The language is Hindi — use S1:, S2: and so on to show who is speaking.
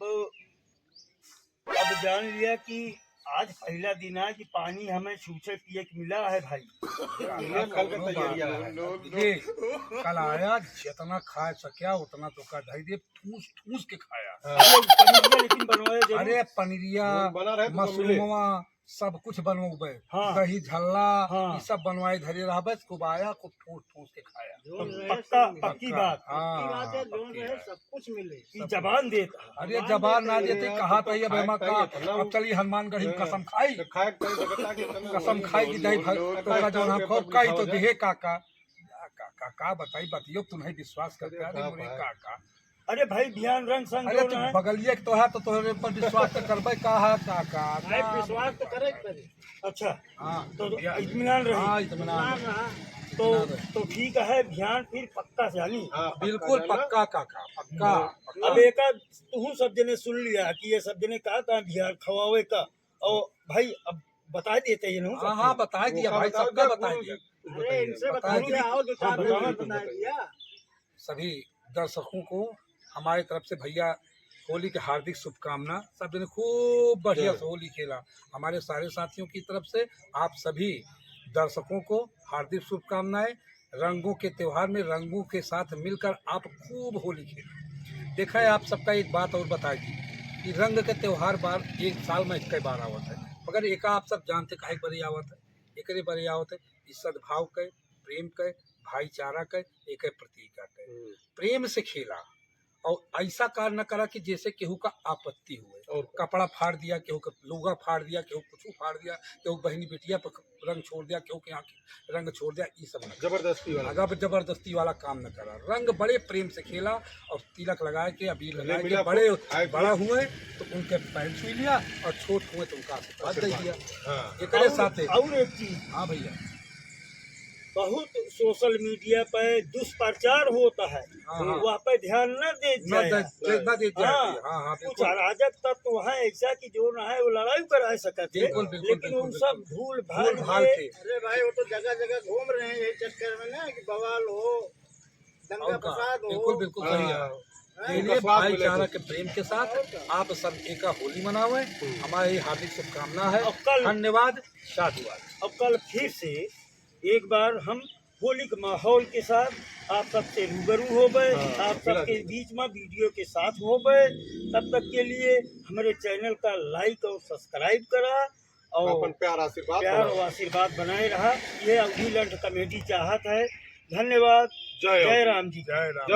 S1: अब जान लिया कि आज पहला दिन है कि पानी हमें छूछे पिए के मिला है भाई।
S2: कल का तैयारी है।
S3: कल आया जितना खा सकिया उतना तो का धई दे ठूस ठूस के खाया।
S1: पनीरिया लेकिन बनवाए जरूर।
S3: अरे पनीरिया
S2: बना रहे तो
S3: मशरूमवा सब कुछ बनवाबे,
S1: हाँ।
S3: दही झल्ला
S1: हाँ।
S3: ये सब बनवाए धरे रहबे, खूब आया खूब ठूस ठूस के खाया।
S1: पक्का पक्की बात।
S3: हाँ
S4: सब कुछ मिले।
S1: कि जबान देता।
S3: अरे जबान ना देते कहा तो ये बेमा का अब चली हनुमानगढ़ी में कसम खाई कसम खाई कि दही का जो हम खूब खाई तो देहे काका काका बताई बतियो तुम्हें विश्वास करते अरे मोरे काका।
S1: अरे भाई ध्यान रंग संग
S3: अरे
S1: जो है।
S3: बगलिए के तो है तो तोहरे पर विश्वास तो करबे कहा काका।
S4: विश्वास तो करे करे।
S1: अच्छा
S3: हाँ
S1: तो इत्मीनान रही।
S3: हाँ इत्मीनान
S1: तो ठीक है, ध्यान फिर पक्का से यानी
S3: बिल्कुल पक्का काका पक्का।
S1: अब एक तू सब जने सुन लिया कि ये सब जने कहा था ध्यान खवावे का, और भाई अब बता देते ये
S3: हाँ हाँ बता दिया भाई, सबका बता दिया।
S4: अरे इनसे बता दिया आओ दो चार बता दिया।
S3: सभी दर्शकों को हमारी तरफ से भैया होली के हार्दिक शुभकामना। सब जने खूब बढ़िया से होली खेला। हमारे सारे साथियों की तरफ से आप सभी दर्शकों को हार्दिक शुभकामनाएं। रंगों के त्योहार में रंगों के साथ मिलकर आप खूब होली खेलें। देखा है आप सबका एक बात और बताएगी कि रंग के त्योहार बार एक साल में कई बार आवत है, मगर एक आप सब जानते काहे बड़ी आवत है, एक बड़ी आवत है इस सद्भाव के, प्रेम के, भाईचारा के एक प्रतीक है। प्रेम से खेला और ऐसा कार्य न करा कि जैसे केहू का आपत्ति हुए और कपड़ा फाड़ दिया, केहू का लुगा फाड़ दिया, केहू कुछ फाड़ दिया, केहू बहनी बेटिया पर रंग छोड़ दिया, केहू के आँख रंग छोड़ दिया, ये सब जबरदस्ती वाला काम न करा। रंग बड़े प्रेम से खेला और तिलक लगाए के अबीर लगाए के बड़े बड़ा हुए तो उनके पैर छू लिया और छोट हुए तो उनका आशीर्वाद दे दिया। एक साथ
S1: और एक चीज,
S3: हाँ भैया
S1: बहुत सोशल मीडिया पे दुष्प्रचार होता है, वहाँ पे ध्यान न दे कुछ अराजक तत्व तो है ऐसा कि जो न है वो लड़ाई करा सकते हैं, लेकिन उन सब भूल भाल के।
S4: अरे भाई वो तो जगह जगह घूम रहे हैं यही चक्कर में ना कि बवाल हो, दंगा फसाद हो।
S3: बिल्कुल सही है। भाईचारा के प्रेम के साथ आप सब एक होली मनावे, हमारी हार्दिक शुभकामना है। धन्यवाद, साधुवाद।
S1: अब कल फिर से एक बार हम होली के माहौल के साथ आप सबसे रूबरू हो गए, आप सबके बीच में वीडियो के साथ हो गए। तब तक के लिए हमारे चैनल का लाइक और सब्सक्राइब करा और प्यार और आशीर्वाद बनाए रहा। ये अवधि लंठ कमेटी चाहत है। धन्यवाद। जय राम जी।
S2: जय राम।